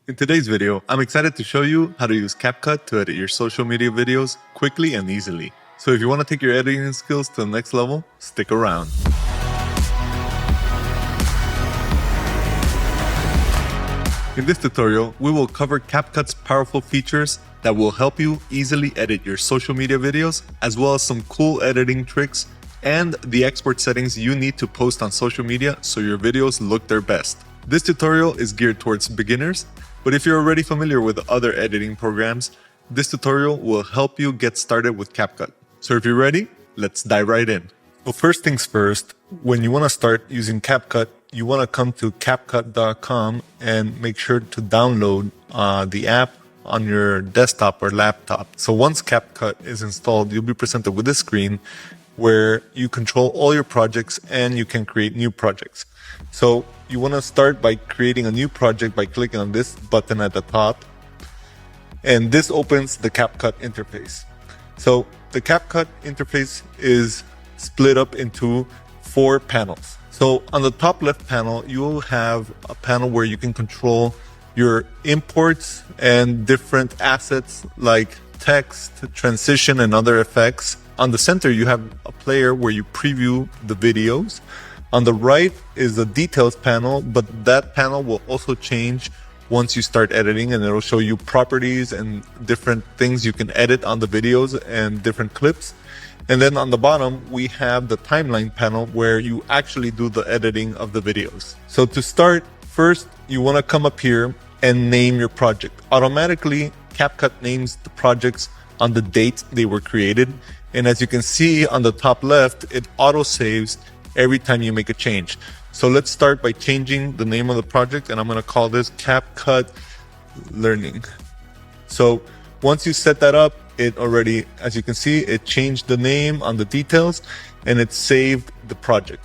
In today's video, I'm excited to show you how to use Capcut to edit your social media videos quickly and easily. So if you want to take your editing skills to the next level, stick around. In this tutorial, we will cover Capcut's powerful features that will help you easily edit your social media videos, as well as some cool editing tricks and the export settings you need to post on social media so your videos look their best. This tutorial is geared towards beginners, but if you're already familiar with other editing programs, this tutorial will help you get started with Capcut. So if you're ready, let's dive right in. Well, first things first, when you want to start using Capcut, you want to come to capcut.com and make sure to download the app on your desktop or laptop. So once Capcut is installed, you'll be presented with this screen where you control all your projects and you can create new projects. So you want to start by creating a new project by clicking on this button at the top, and this opens the Capcut interface. So the Capcut interface is split up into 4 panels. So on the top left panel, you will have a panel where you can control your imports and different assets like text, transition, and other effects. On the center, you have a player where you preview the videos. On the right is the details panel, but that panel will also change once you start editing, and it'll show you properties and different things you can edit on the videos and different clips. And then on the bottom, we have the timeline panel where you actually do the editing of the videos. So to start, first, you want to come up here and name your project. Automatically, Capcut names the projects on the date they were created. And as you can see on the top left, it auto-saves every time you make a change. So let's start by changing the name of the project, and I'm going to call this Capcut Learning. So once you set that up, it already, as you can see, it changed the name on the details and it saved the project.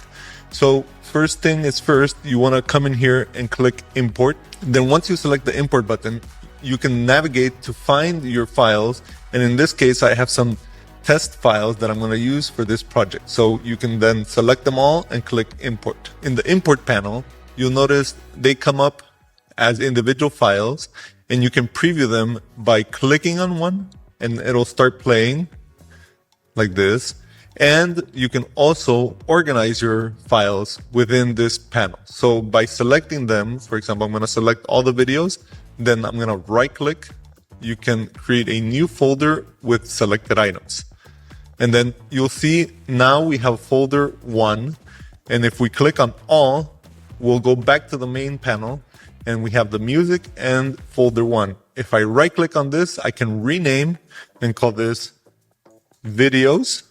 So first thing is first, you want to come in here and click import. Then once you select the import button, you can navigate to find your files. And in this case, I have some test files that I'm going to use for this project. So you can then select them all and click import. In the import panel, you'll notice they come up as individual files, and you can preview them by clicking on one and it'll start playing like this. And you can also organize your files within this panel. So by selecting them, for example, I'm going to select all the videos, then I'm going to right click. You can create a new folder with selected items. And then you'll see now we have folder 1. And if we click on all, we'll go back to the main panel and we have the music and folder 1. If I right click on this, I can rename and call this videos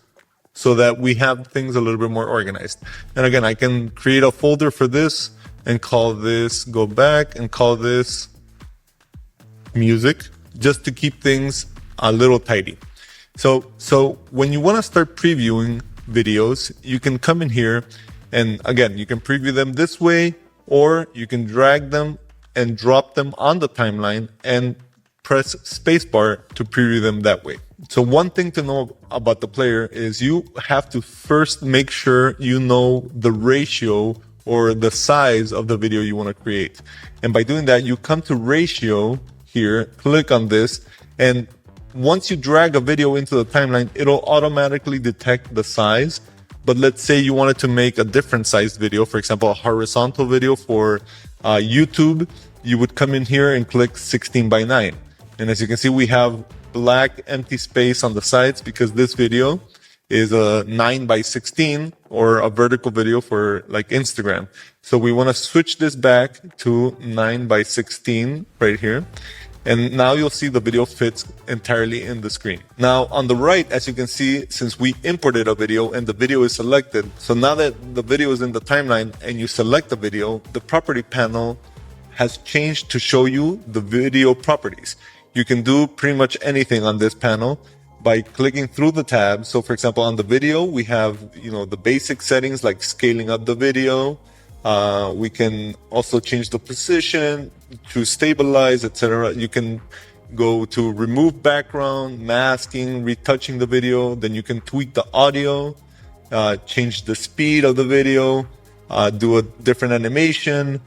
so that we have things a little bit more organized. And again, I can create a folder for this and call this, go back and call this music, just to keep things a little tidy. So when you want to start previewing videos, you can come in here and again, you can preview them this way, or you can drag them and drop them on the timeline and press spacebar to preview them that way. So one thing to know about the player is you have to first make sure you know the ratio or the size of the video you want to create. And by doing that, you come to ratio here, click on this, and once you drag a video into the timeline, it'll automatically detect the size. But let's say you wanted to make a different sized video, for example, a horizontal video for YouTube, you would come in here and click 16:9. And as you can see, we have black empty space on the sides because this video is a 9:16 or a vertical video for like Instagram. So we want to switch this back to 9:16 right here. And now you'll see the video fits entirely in the screen. Now on the right, as you can see, since we imported a video and the video is selected, so now that the video is in the timeline and you select the video, the property panel has changed to show you the video properties. You can do pretty much anything on this panel by clicking through the tabs. So for example, on the video, we have, the basic settings like scaling up the video. We can also change the position to stabilize, etc. You can go to remove background, masking, retouching the video. Then you can tweak the audio, change the speed of the video, do a different animation,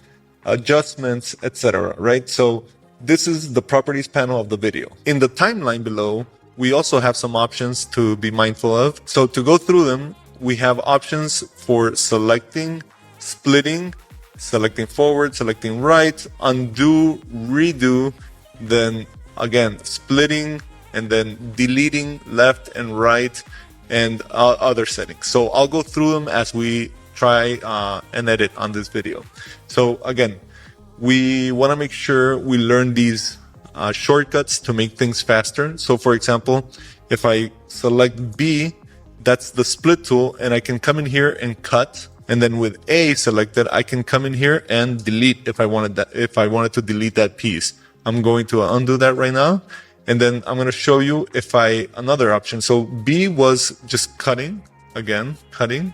adjustments, etc. Right? So this is the properties panel of the video. In the timeline below, we also have some options to be mindful of. So to go through them, we have options for selecting, splitting, selecting forward, selecting right, undo, redo, then again splitting, and then deleting left and right, and other settings. So I'll go through them as we try and edit on this video. So again, we want to make sure we learn these shortcuts to make things faster. So for example, if I select B, that's the split tool, and I can come in here and cut. And then with A selected, I can come in here and delete if I wanted to delete that piece. I'm going to undo that right now. And then I'm going to show you another option. So B was just cutting, again, cutting.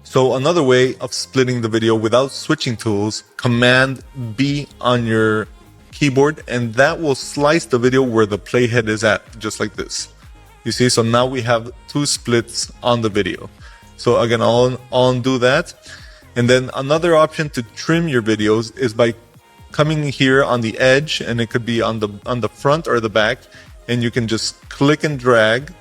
So another way of splitting the video without switching tools, Command B on your keyboard, and that will slice the video where the playhead is at, just like this. You see, so now we have two splits on the video. So again, I'll undo that. And then another option to trim your videos is by coming here on the edge, and it could be on the front or the back, and you can just click and drag,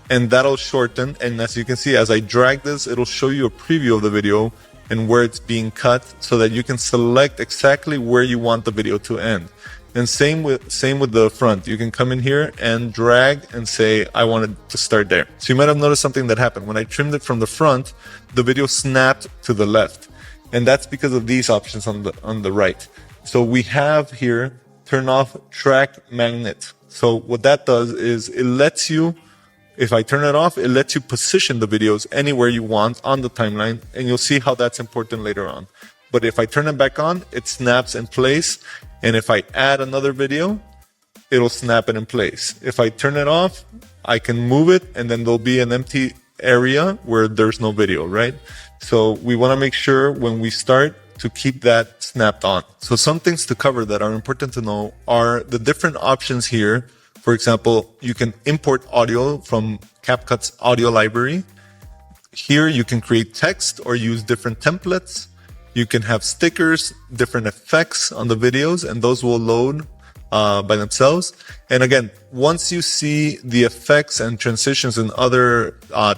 and that'll shorten. And as you can see, as I drag this, it'll show you a preview of the video and where it's being cut, so that you can select exactly where you want the video to end. And same with the front. You can come in here and drag and say, I want it to start there. So you might have noticed something that happened. When I trimmed it from the front, the video snapped to the left. And that's because of these options on the right. So we have here, turn off track magnet. So what that does is it lets you, if I turn it off, it lets you position the videos anywhere you want on the timeline, and you'll see how that's important later on. But if I turn it back on, it snaps in place. And if I add another video, it'll snap it in place. If I turn it off, I can move it, and then there'll be an empty area where there's no video, right? So we want to make sure when we start to keep that snapped on. So some things to cover that are important to know are the different options here. For example, you can import audio from Capcut's audio library. Here you can create text or use different templates. You can have stickers, different effects on the videos, and those will load by themselves. And again, once you see the effects and transitions and other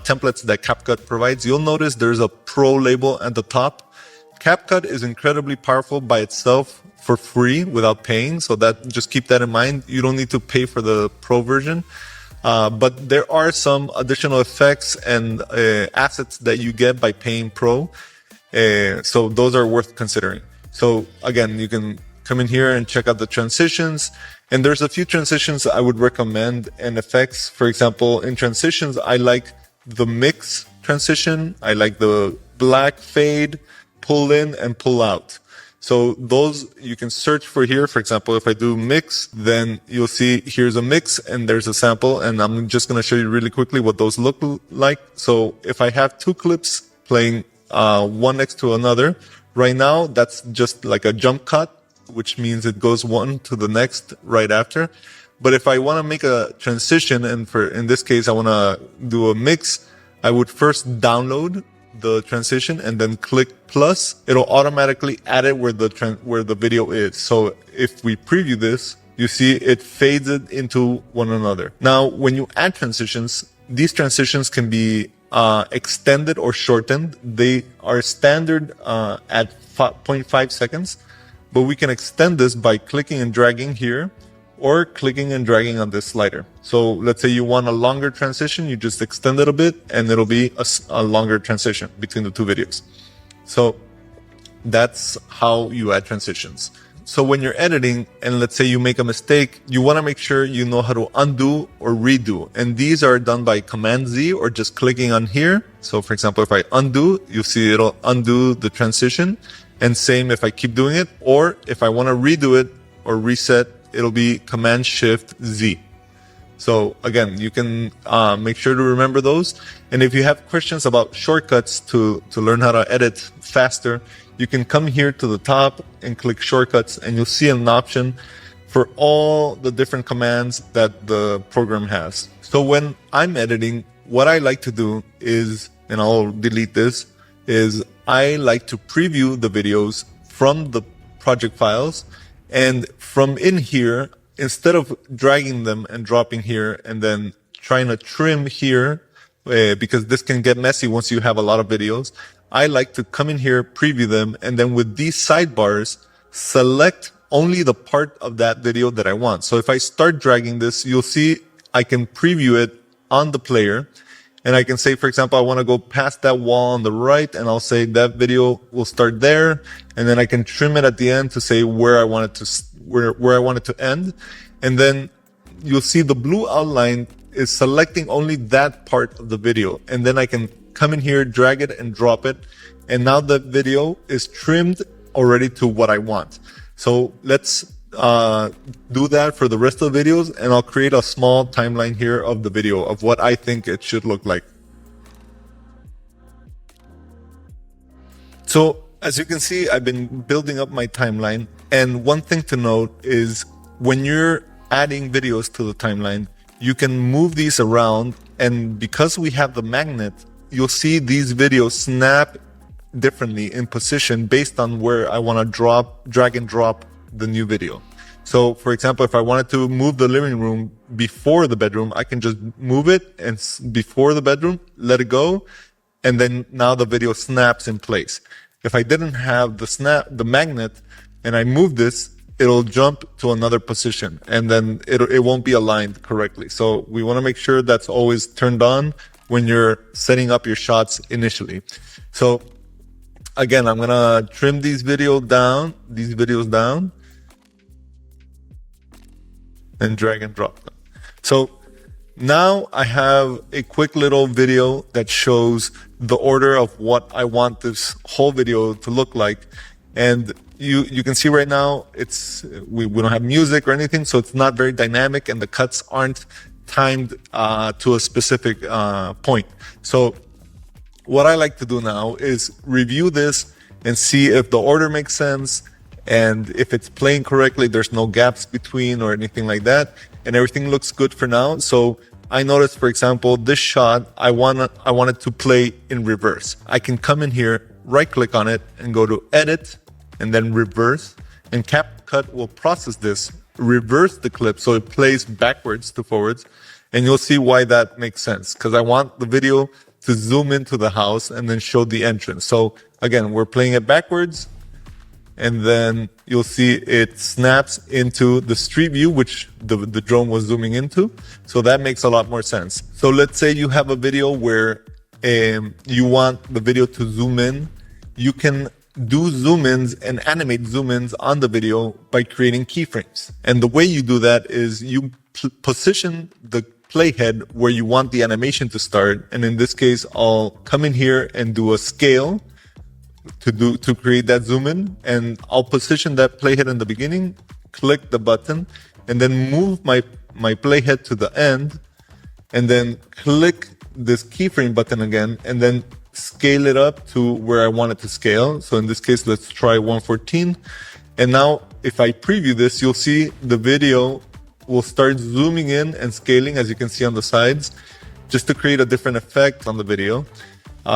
templates that Capcut provides, you'll notice there's a pro label at the top. Capcut is incredibly powerful by itself for free without paying. So that, just keep that in mind. You don't need to pay for the pro version. But there are some additional effects and assets that you get by paying pro. So those are worth considering. So again, you can come in here and check out the transitions. And there's a few transitions I would recommend and effects. For example, in transitions, I like the mix transition. I like the black fade, pull in and pull out. So those you can search for here. For example, if I do mix, then you'll see here's a mix and there's a sample. And I'm just going to show you really quickly what those look like. So if I have two clips playing one next to another, right now that's just like a jump cut, which means it goes one to the next right after. But if I want to make a transition, and in this case I want to do a mix, I would first download the transition and then click plus. It'll automatically add it where the video is. So if we preview this, you see it fades it into one another. Now, when you add transitions, these transitions can be extended or shortened. They are standard at 0.5 seconds, but we can extend this by clicking and dragging here, or clicking and dragging on this slider. So let's say you want a longer transition, you just extend it a bit and it'll be a longer transition between the two videos. So that's how you add transitions. So when you're editing and let's say you make a mistake, you want to make sure you know how to undo or redo. And these are done by Command Z or just clicking on here. So for example, if I undo, you see it'll undo the transition. And same if I keep doing it, or if I want to redo it or reset, it'll be Command Shift Z. So again, you can make sure to remember those. And if you have questions about shortcuts to learn how to edit faster, you can come here to the top and click shortcuts, and you'll see an option for all the different commands that the program has. So when I'm editing, what I like to do is, and I'll delete this, is I like to preview the videos from the project files. And from in here, instead of dragging them and dropping here and then trying to trim here, because this can get messy once you have a lot of videos, I like to come in here, preview them, and then with these sidebars, select only the part of that video that I want. So if I start dragging this, you'll see I can preview it on the player. And I can say, for example, I want to go past that wall on the right, and I'll say that video will start there. And then I can trim it at the end to say where I want it to, where I want it to end. And then you'll see the blue outline is selecting only that part of the video. And then I can come in here, drag it and drop it. And now the video is trimmed already to what I want. So let's do that for the rest of the videos, and I'll create a small timeline here of the video of what I think it should look like. So as you can see, I've been building up my timeline. And one thing to note is when you're adding videos to the timeline, you can move these around. And because we have the magnet, you'll see these videos snap differently in position based on where I want to drag and drop the new video. So for example, if I wanted to move the living room before the bedroom, I can just move it and before the bedroom, let it go. And then now the video snaps in place. If I didn't have the magnet, and I move this, it'll jump to another position, and then it won't be aligned correctly. So we want to make sure that's always turned on when you're setting up your shots initially. So again, I'm going to trim these videos down, and drag and drop them. So now I have a quick little video that shows the order of what I want this whole video to look like. And you can see right now we don't have music or anything, so it's not very dynamic, and the cuts aren't timed to a specific point. So what I like to do now is review this and see if the order makes sense, and if it's playing correctly, there's no gaps between or anything like that, and everything looks good for now. So I noticed, for example, this shot, I want it to play in reverse. I can come in here, right click on it, and go to edit, and then reverse, and Capcut will process this, reverse the clip so it plays backwards to forwards, and you'll see why that makes sense, because I want the video to zoom into the house and then show the entrance. So again, we're playing it backwards, and then you'll see it snaps into the street view, which the drone was zooming into. So that makes a lot more sense. So let's say you have a video where you want the video to zoom in. You can do zoom ins and animate zoom ins on the video by creating keyframes. And the way you do that is you position the playhead where you want the animation to start. And in this case, I'll come in here and do a scale to create that zoom in, and I'll position that playhead in the beginning, click the button, and then move my playhead to the end, and then click this keyframe button again, and then scale it up to where I want it to scale. So in this case, let's try 114. And now if I preview this, you'll see the video will start zooming in and scaling, as you can see on the sides, just to create a different effect on the video.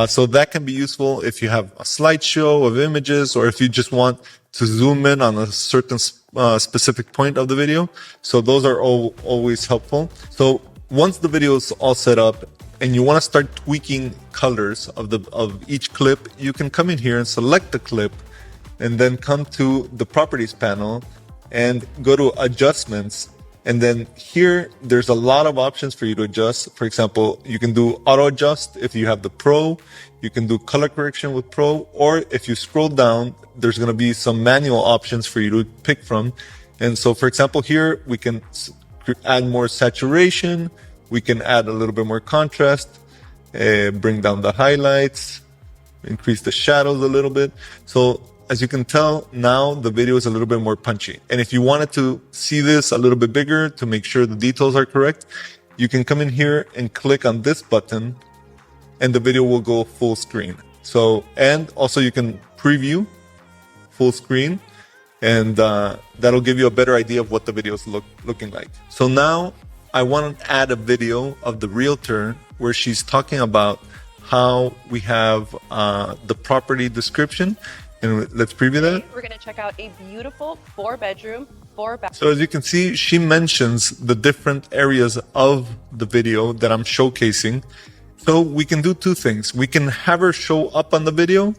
So that can be useful if you have a slideshow of images, or if you just want to zoom in on a certain specific point of the video. So those are always helpful. So once the video is all set up and you want to start tweaking colors of each clip, you can come in here and select the clip, and then come to the properties panel and go to adjustments. And then here, there's a lot of options for you to adjust. For example, you can do auto adjust if you have the Pro. You can do color correction with Pro. Or if you scroll down, there's going to be some manual options for you to pick from. And so, for example, here we can add more saturation. We can add a little bit more contrast, bring down the highlights, increase the shadows a little bit. So as you can tell, now the video is a little bit more punchy. And if you wanted to see this a little bit bigger to make sure the details are correct, you can come in here and click on this button, and the video will go full screen. So, and also you can preview full screen, and that'll give you a better idea of what the video is looking like. So now I want to add a video of the realtor where she's talking about how we have the property description, And let's preview that. We're going to check out a beautiful 4-bedroom, 4-bath. So as you can see, she mentions the different areas of the video that I'm showcasing. So we can do two things. We can have her show up on the video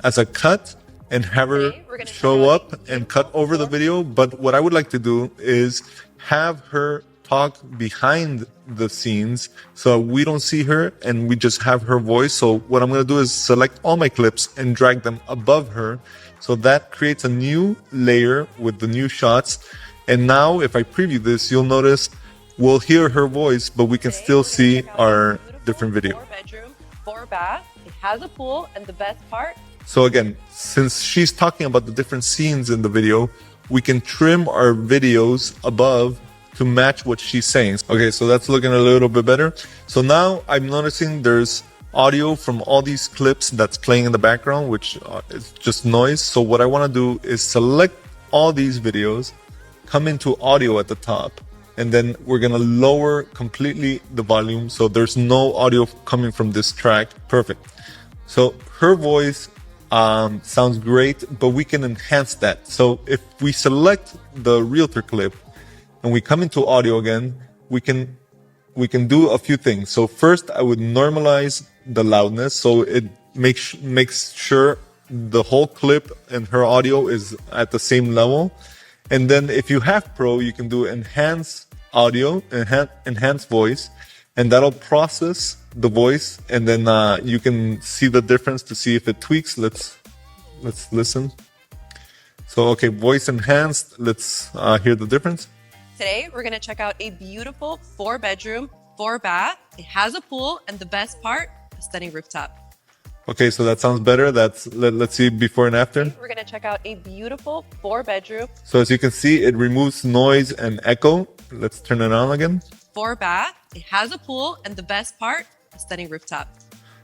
as a cut and have her show up and cut over the video. But what I would like to do is have her talk behind the scenes so we don't see her and we just have her voice. So what I'm going to do is select all my clips and drag them above her. So that creates a new layer with the new shots. And now if I preview this, you'll notice we'll hear her voice, but we can still see our different video. 4-bedroom, 4-bath. It has a pool, and the best part. So again, since she's talking about the different scenes in the video, we can trim our videos above to match what she's saying. Okay, so that's looking a little bit better. So now I'm noticing there's audio from all these clips that's playing in the background, which is just noise. So what I want to do is select all these videos, come into audio at the top, and then we're going to lower completely the volume so there's no audio coming from this track. Perfect. So her voice sounds great, but we can enhance that. So if we select the realtor clip and we come into audio again, we can do a few things. So first, I would normalize the loudness so it makes sure the whole clip and her audio is at the same level. And then if you have Pro, you can do enhance audio, enhance voice, and that'll process the voice. And then you can see the difference to see if it tweaks. Let's listen. So, okay, voice enhanced. Let's hear the difference. Today, we're going to check out a beautiful 4-bedroom, 4-bath. It has a pool, and the best part, a stunning rooftop. Okay, so that sounds better. Let's see before and after. We're going to check out a beautiful 4-bedroom. So as you can see, it removes noise and echo. Let's turn it on again. 4-bath. It has a pool, and the best part, a stunning rooftop.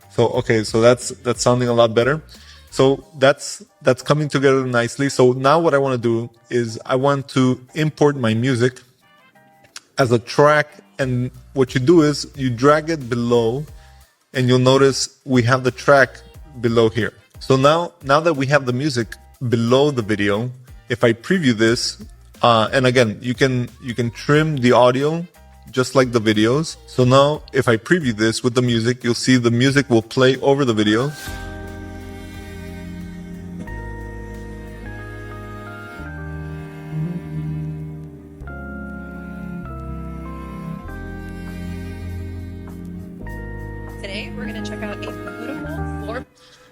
So okay, so that's sounding a lot better. So that's coming together nicely. So now what I want to do is I want to import my music as a track, and what you do is you drag it below, and you'll notice we have the track below here. So now that we have the music below the video, if I preview this, and again, you can trim the audio just like the videos. So now if I preview this with the music, you'll see the music will play over the video. Today, we're going to check out a beautiful 4.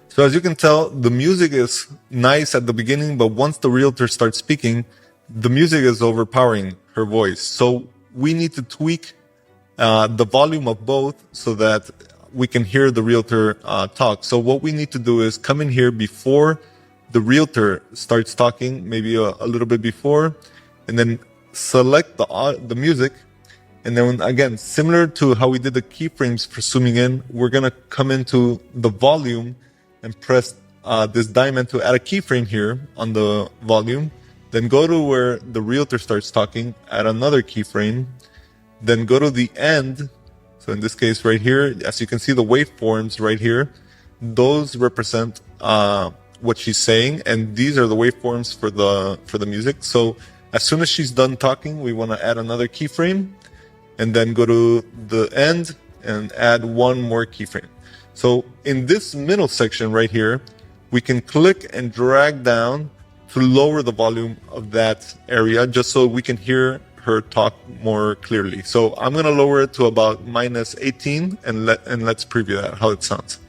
So as you can tell, the music is nice at the beginning, but once the realtor starts speaking, the music is overpowering her voice. So we need to tweak the volume of both so that we can hear the realtor talk. So what we need to do is come in here before the realtor starts talking, maybe a little bit before, and then select the music. And then again, similar to how we did the keyframes for zooming in, we're going to come into the volume and press this diamond to add a keyframe here on the volume. Then go to where the realtor starts talking, add another keyframe. Then go to the end. So in this case right here, as you can see the waveforms right here, those represent what she's saying. And these are the waveforms for the music. So as soon as she's done talking, we want to add another keyframe. And then go to the end and add one more keyframe. So in this middle section right here, we can click and drag down to lower the volume of that area just so we can hear her talk more clearly. So I'm going to lower it to about -18 and let's preview that, how it sounds.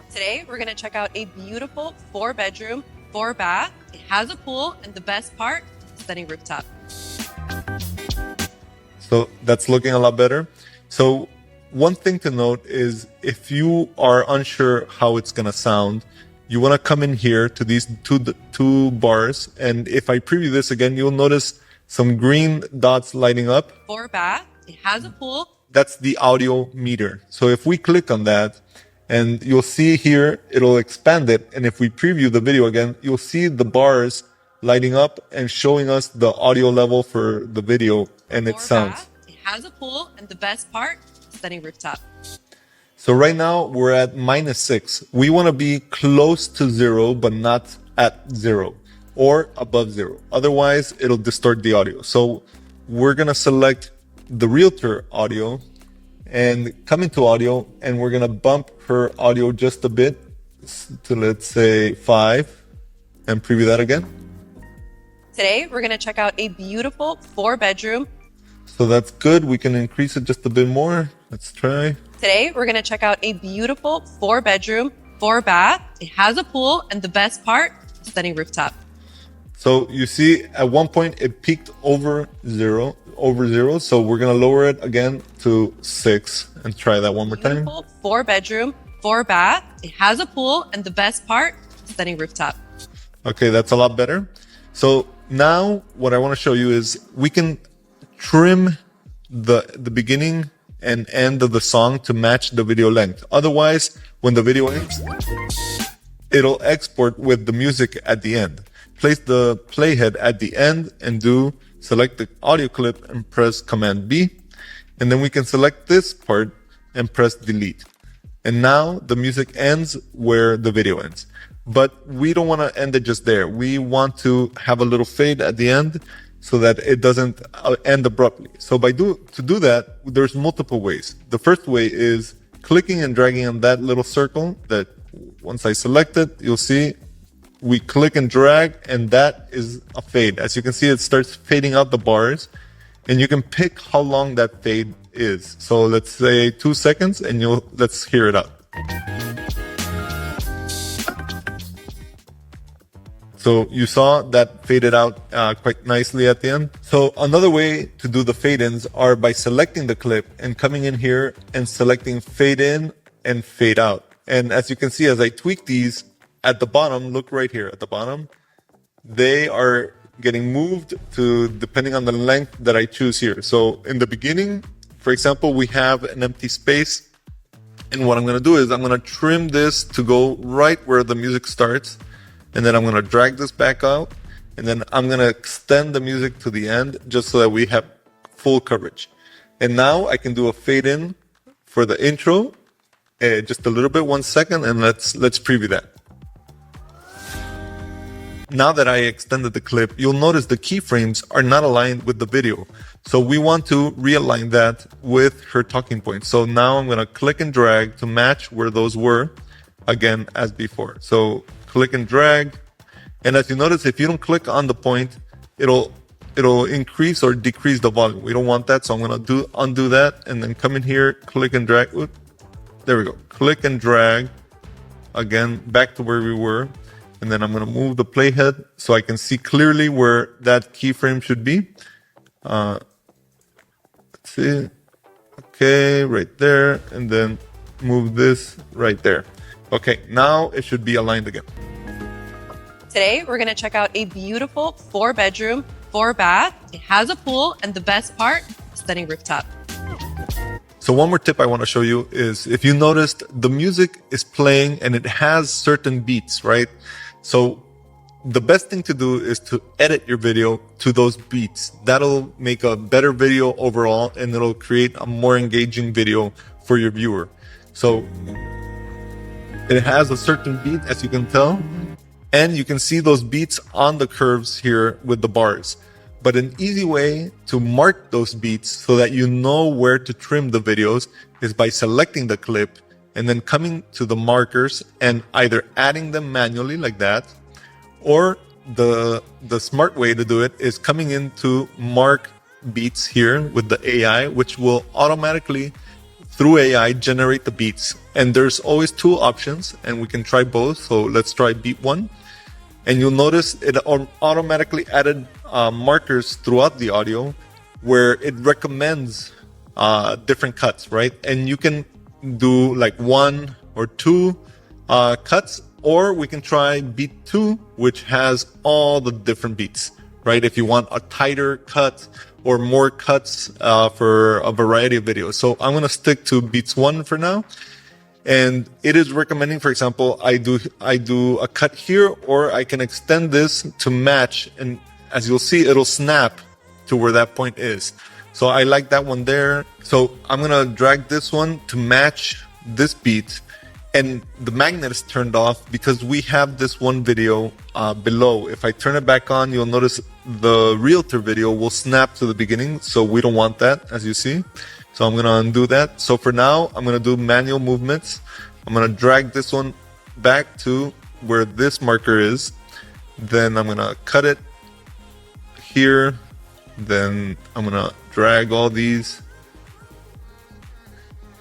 Today, we're going to check out a beautiful 4-bedroom, 4-bath. It has a pool, and the best part, stunning rooftop. So that's looking a lot better. So one thing to note is if you are unsure how it's going to sound, you want to come in here to these two bars. And if I preview this again, you'll notice some green dots lighting up. 4-bath. It has a pool. That's the audio meter. So if we click on that, and you'll see here, it'll expand it. And if we preview the video again, you'll see the bars lighting up and showing us the audio level for the video and it sounds. It has a pool, and the best part, stunning rooftop. So right now we're at -6. We want to be close to 0, but not at 0 or above 0. Otherwise, it'll distort the audio. So we're going to select the realtor audio and come into audio, and we're going to bump her audio just a bit to, let's say, 5, and preview that again. Today, we're going to check out a beautiful 4-bedroom. So that's good. We can increase it just a bit more. Let's try. Today, we're going to check out a beautiful 4-bedroom, 4-bath. It has a pool, and the best part, a stunning rooftop. So you see at one point it peaked over zero. So we're going to lower it again to 6 and try that one more time. Beautiful 4-bedroom, 4-bath. It has a pool, and the best part, a stunning rooftop. Okay, that's a lot better. So now what I want to show you is we can trim the beginning and end of the song to match the video length. Otherwise, when the video ends, it'll export with the music at the end. Place the playhead at the end and select the audio clip and press Command B. And then we can select this part and press delete. And now the music ends where the video ends. But we don't want to end it just there. We want to have a little fade at the end so that it doesn't end abruptly. So to do that, there's multiple ways. The first way is clicking and dragging on that little circle that once I select it, you'll see we click and drag, and that is a fade. As you can see, it starts fading out the bars, and you can pick how long that fade is. So let's say 2 seconds, and let's hear it out. So you saw that faded out quite nicely at the end. So another way to do the fade-ins are by selecting the clip and coming in here and selecting fade in and fade out. And as you can see, as I tweak these at the bottom, look right here at the bottom, they are getting moved to depending on the length that I choose here. So in the beginning, for example, we have an empty space. And what I'm going to do is I'm going to trim this to go right where the music starts. And then I'm going to drag this back out. And then I'm going to extend the music to the end just so that we have full coverage. And now I can do a fade in for the intro, just a little bit, 1 second. And let's preview that. Now that I extended the clip, you'll notice the keyframes are not aligned with the video. So we want to realign that with her talking points. So now I'm going to click and drag to match where those were, again, as before. So click and drag. And as you notice, if you don't click on the point, it'll increase or decrease the volume. We don't want that. So I'm going to undo that and then come in here, click and drag. Oops, there we go. Click and drag again, back to where we were. And then I'm going to move the playhead so I can see clearly where that keyframe should be. Let's see. Okay, right there. And then move this right there. Okay, now it should be aligned again. Today, we're going to check out a beautiful 4-bedroom, 4-bath. It has a pool, and the best part, a stunning rooftop. So one more tip I want to show you is if you noticed the music is playing and it has certain beats, right? So the best thing to do is to edit your video to those beats. That'll make a better video overall, and it'll create a more engaging video for your viewer. So it has a certain beat, as you can tell, and you can see those beats on the curves here with the bars. But an easy way to mark those beats so that you know where to trim the videos is by selecting the clip and then coming to the markers and either adding them manually like that, or the smart way to do it is coming into mark beats here with the AI, which will automatically through AI generate the beats. And there's always 2 options, and we can try both. So let's try beat 1. And you'll notice it automatically added markers throughout the audio where it recommends different cuts, right? And you can do like 1 or 2 cuts, or we can try beat 2, which has all the different beats, right? If you want a tighter cut or more cuts for a variety of videos. So I'm going to stick to beats 1 for now. And it is recommending, for example, I do a cut here, or I can extend this to match. And as you'll see, it'll snap to where that point is. So I like that one there. So I'm going to drag this one to match this beat, and the magnet is turned off because we have this one video below. If I turn it back on, you'll notice the realtor video will snap to the beginning, so we don't want that, as you see. So I'm gonna undo that. So for now, I'm gonna do manual movements. I'm gonna drag this one back to where this marker is. Then I'm gonna cut it here. Then I'm gonna drag all these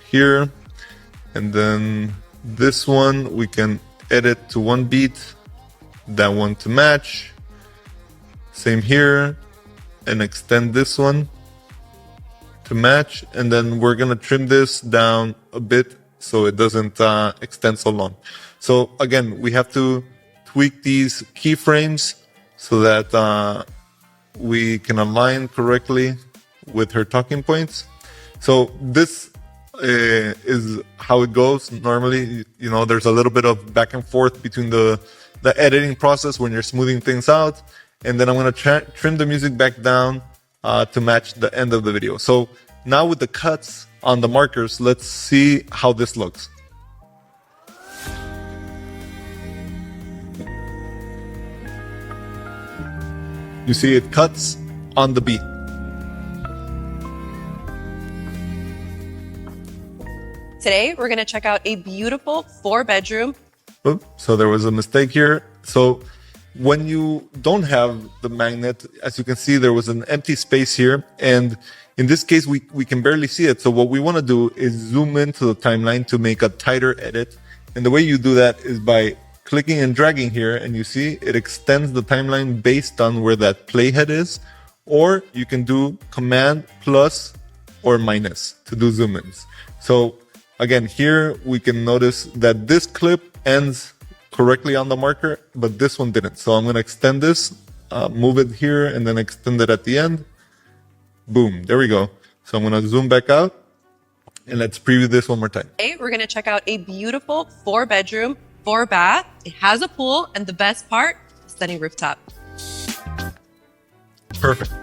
here. And then this one, we can edit to one beat, that one to match. Same here, and extend this one to match. And then we're gonna trim this down a bit so it doesn't extend so long. So again, we have to tweak these keyframes so that we can align correctly with her talking points. So this is how it goes normally. You know, there's a little bit of back and forth between the editing process when you're smoothing things out. And then I'm going to trim the music back down to match the end of the video. So now with the cuts on the markers, let's see how this looks. You see it cuts on the beat. Today, we're going to check out a beautiful 4-bedroom. Oops, so there was a mistake here. So when you don't have the magnet, as you can see, there was an empty space here. And in this case, we can barely see it. So what we want to do is zoom into the timeline to make a tighter edit. And the way you do that is by clicking and dragging here, and you see it extends the timeline based on where that playhead is. Or you can do Command plus or minus to do zoom ins. So again, here we can notice that this clip ends correctly on the marker, but this one didn't. So I'm going to extend this, move it here, and then extend it at the end. Boom, there we go. So I'm going to zoom back out, and let's preview this one more time. Today, we're going to check out a beautiful 4-bedroom, 4-bath. It has a pool, and the best part, stunning rooftop. Perfect.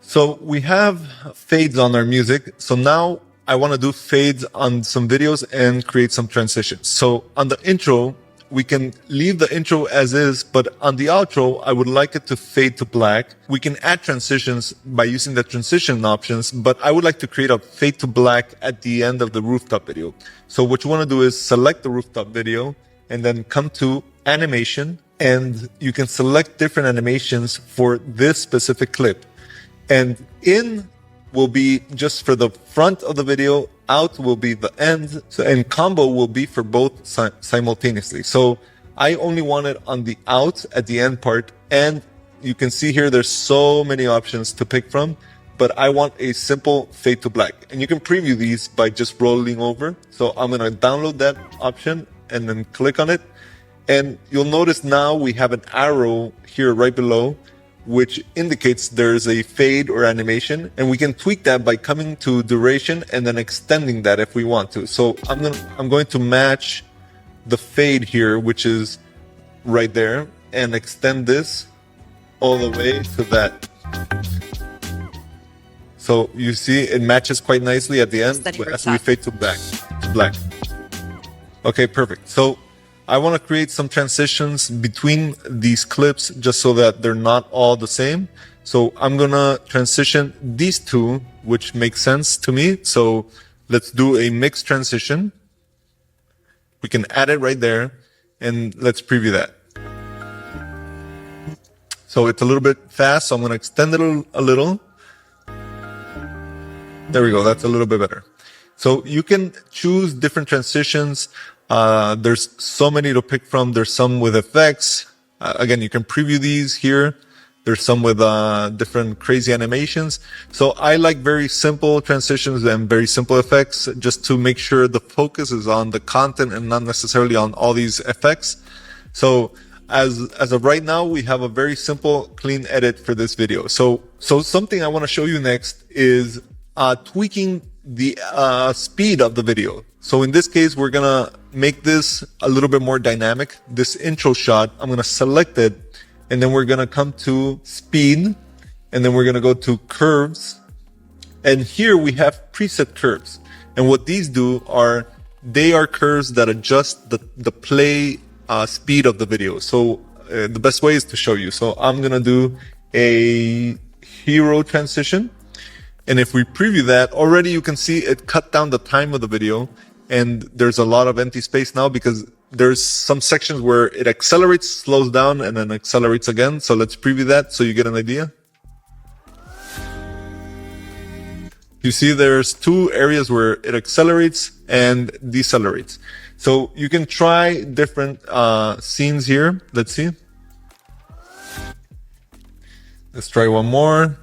So we have fades on our music. So now I want to do fades on some videos and create some transitions. So on the intro, we can leave the intro as is, but on the outro, I would like it to fade to black. We can add transitions by using the transition options, but I would like to create a fade to black at the end of the rooftop video. So what you want to do is select the rooftop video and then come to animation, and you can select different animations for this specific clip. And in will be just for the front of the video, out will be the end, so, and combo will be for both simultaneously. So I only want it on the out at the end part, and you can see here there's so many options to pick from, but I want a simple fade to black. And you can preview these by just rolling over. So I'm gonna download that option and then click on it. And you'll notice now we have an arrow here right below, which indicates there's a fade or animation, and we can tweak that by coming to duration and then extending that if we want to. So I'm going to match the fade here, which is right there, and extend this all the way to that. So you see it matches quite nicely at the end as we fade to black. Okay, perfect. So I want to create some transitions between these clips just so that they're not all the same. So I'm going to transition these two, which makes sense to me. So let's do a mixed transition. We can add it right there, and let's preview that. So it's a little bit fast, so I'm going to extend it a little. There we go. That's a little bit better. So you can choose different transitions. There's so many to pick from. There's some with effects. Again, you can preview these here. There's some with different crazy animations. So I like very simple transitions and very simple effects just to make sure the focus is on the content and not necessarily on all these effects. So as of right now, we have a very simple, clean edit for this video. So something I want to show you next is tweaking the speed of the video. So in this case, we're going to make this a little bit more dynamic. This intro shot, I'm going to select it, and then we're going to come to speed, and then we're going to go to curves. And here we have preset curves. And what these do are, they are curves that adjust the play speed of the video. So the best way is to show you. So I'm gonna do a hero transition. And if we preview that, already you can see it cut down the time of the video. And there's a lot of empty space now because there's some sections where it accelerates, slows down, and then accelerates again. So let's preview that so you get an idea. You see there's two areas where it accelerates and decelerates. So you can try different scenes here. Let's see. Let's try one more.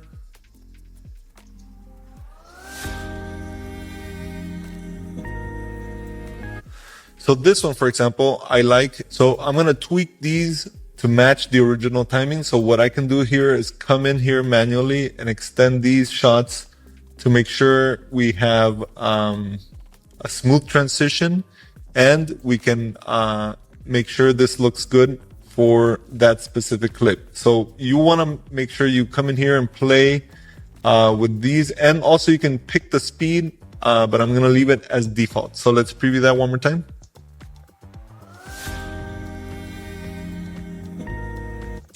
So this one, for example, I like. So I'm going to tweak these to match the original timing. So what I can do here is come in here manually and extend these shots to make sure we have a smooth transition, and we can make sure this looks good for that specific clip. So you want to make sure you come in here and play with these, and also you can pick the speed, but I'm going to leave it as default. So let's preview that one more time.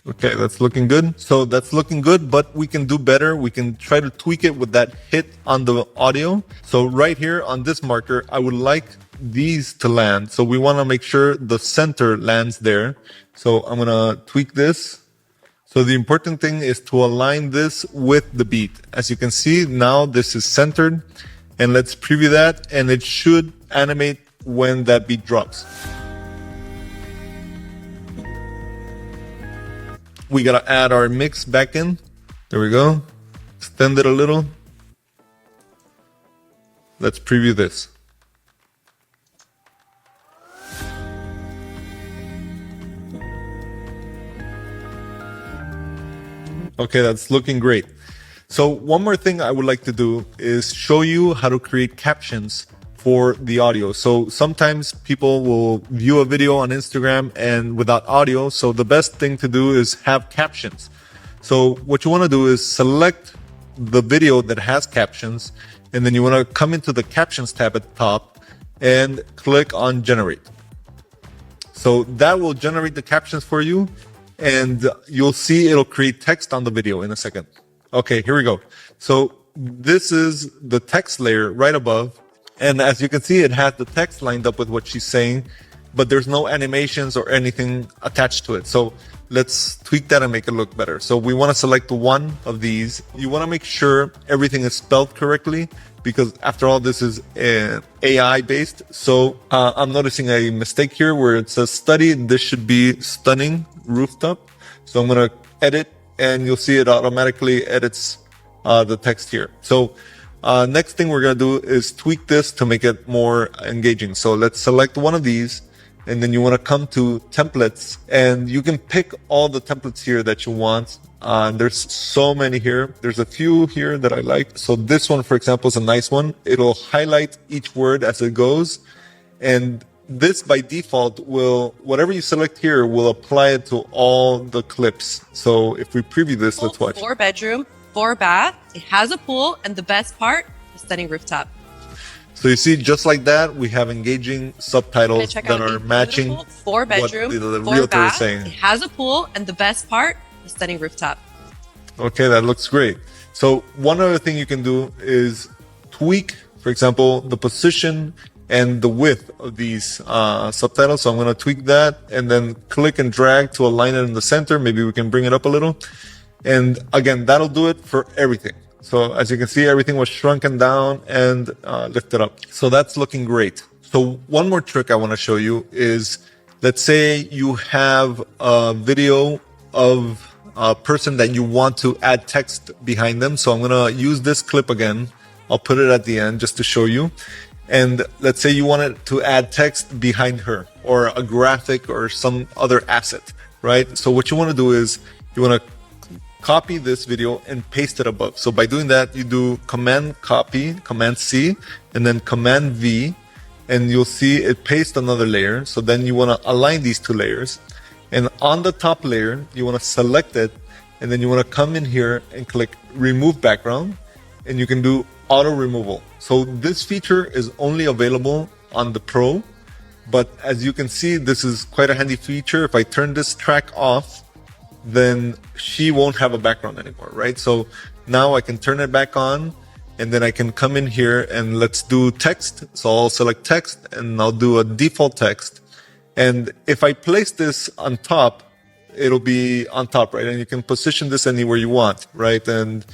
Okay, that's looking good. So that's looking good, but we can do better. We can try to tweak it with that hit on the audio. So right here on this marker, I would like these to land. So we want to make sure the center lands there. So I'm going to tweak this. So the important thing is to align this with the beat. As you can see, now this is centered. And let's preview that, and it should animate when that beat drops. We gotta add our mix back in. There we go. Extend it a little. Let's preview this. Okay, that's looking great. So one more thing I would like to do is show you how to create captions for the audio. So sometimes people will view a video on Instagram and without audio. So the best thing to do is have captions. So what you want to do is select the video that has captions, and then you want to come into the captions tab at the top and click on generate. So that will generate the captions for you, and you'll see it'll create text on the video in a second. Okay, here we go. So this is the text layer right above. And as you can see, it has the text lined up with what she's saying, but there's no animations or anything attached to it. So let's tweak that and make it look better. So we want to select one of these. You want to make sure everything is spelled correctly, because after all, this is AI based. So I'm noticing a mistake here where it says study. This should be stunning rooftop. So I'm going to edit, and you'll see it automatically edits the text here. So next thing we're going to do is tweak this to make it more engaging. So let's select one of these, and then you want to come to templates, and you can pick all the templates here that you want. There's so many here. There's a few here that I like. So this one, for example, is a nice one. It'll highlight each word as it goes. And this by default will, whatever you select here, will apply it to all the clips. So if we preview this, let's watch. 4-bedroom, 4-bath. It has a pool, and the best part, a stunning rooftop. So you see, just like that, we have engaging subtitles that are matching 4-bedroom, what the realtor is saying. It has a pool, and the best part, a stunning rooftop. Okay, that looks great. So one other thing you can do is tweak, for example, the position and the width of these subtitles. So I'm going to tweak that and then click and drag to align it in the center. Maybe we can bring it up a little. And again, that'll do it for everything. So as you can see, everything was shrunken down and lifted up. So that's looking great. So one more trick I want to show you is, let's say you have a video of a person that you want to add text behind them. So I'm going to use this clip again. I'll put it at the end just to show you. And let's say you wanted to add text behind her, or a graphic or some other asset, right? So what you want to do is you want to copy this video and paste it above. So by doing that, you do Command Copy, Command C, and then Command V, and you'll see it paste another layer. So then you want to align these two layers. And on the top layer, you want to select it, and then you want to come in here and click Remove Background, and you can do auto removal. So this feature is only available on the Pro, but as you can see, this is quite a handy feature. If I turn this track off, then she won't have a background anymore, right? So now I can turn it back on, and then I can come in here and let's do text. So I'll select text and I'll do a default text. And if I place this on top, it'll be on top, right? And you can position this anywhere you want, right? And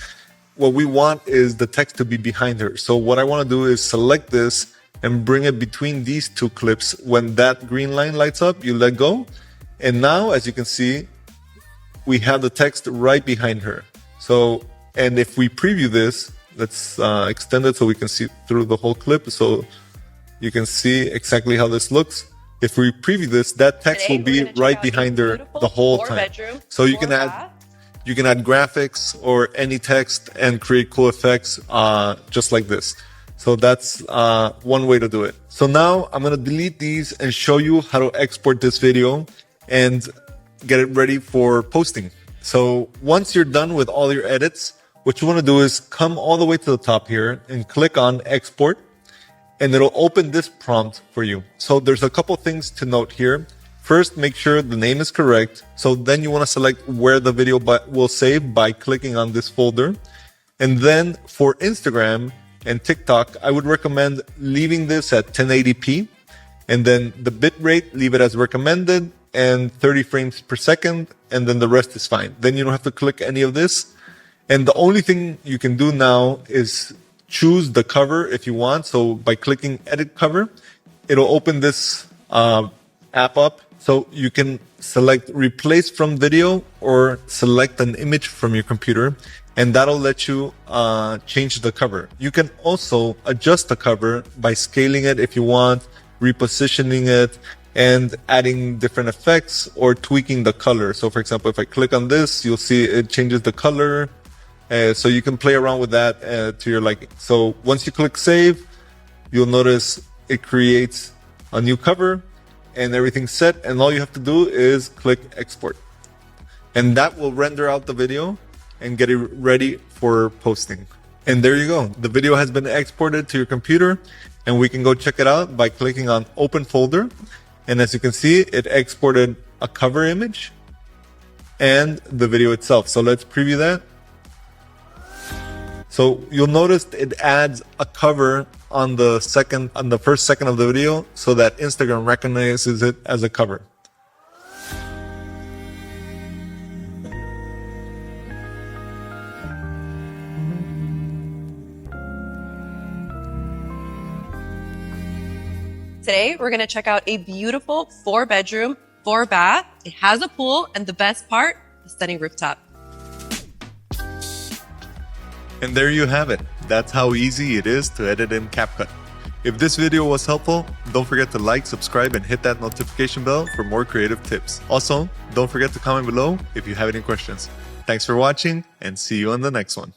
what we want is the text to be behind her. So what I want to do is select this and bring it between these two clips. When that green line lights up, you let go. And now, as you can see, we have the text right behind her. So, and if we preview this, let's extend it so we can see through the whole clip. So you can see exactly how this looks. If we preview this, that text will be right behind her the whole time. So you can add graphics or any text and create cool effects just like this. So that's one way to do it. So now I'm going to delete these and show you how to export this video and get it ready for posting. So once you're done with all your edits, what you want to do is come all the way to the top here and click on export, and it'll open this prompt for you. So there's a couple things to note here. First, make sure the name is correct. So then you want to select where the video will save by clicking on this folder. And then for Instagram and TikTok, I would recommend leaving this at 1080p. And then the bitrate, leave it as recommended and 30 frames per second. And then the rest is fine. Then you don't have to click any of this. And the only thing you can do now is choose the cover if you want. So by clicking edit cover, it'll open this app up. So you can select replace from video or select an image from your computer, and that'll let you change the cover. You can also adjust the cover by scaling it if you want, repositioning it, and adding different effects or tweaking the color. So for example, if I click on this, you'll see it changes the color. So you can play around with that to your liking. So once you click save, you'll notice it creates a new cover and everything's set. And all you have to do is click export. And that will render out the video and get it ready for posting. And there you go. The video has been exported to your computer, and we can go check it out by clicking on open folder. And as you can see, it exported a cover image and the video itself. So let's preview that. So you'll notice it adds a cover on the first second of the video so that Instagram recognizes it as a cover. Today, we're going to check out a beautiful 4-bedroom, 4-bath. It has a pool, and the best part, the stunning rooftop. And there you have it. That's how easy it is to edit in Capcut. If this video was helpful, don't forget to like, subscribe, and hit that notification bell for more creative tips. Also, don't forget to comment below if you have any questions. Thanks for watching, and see you on the next one.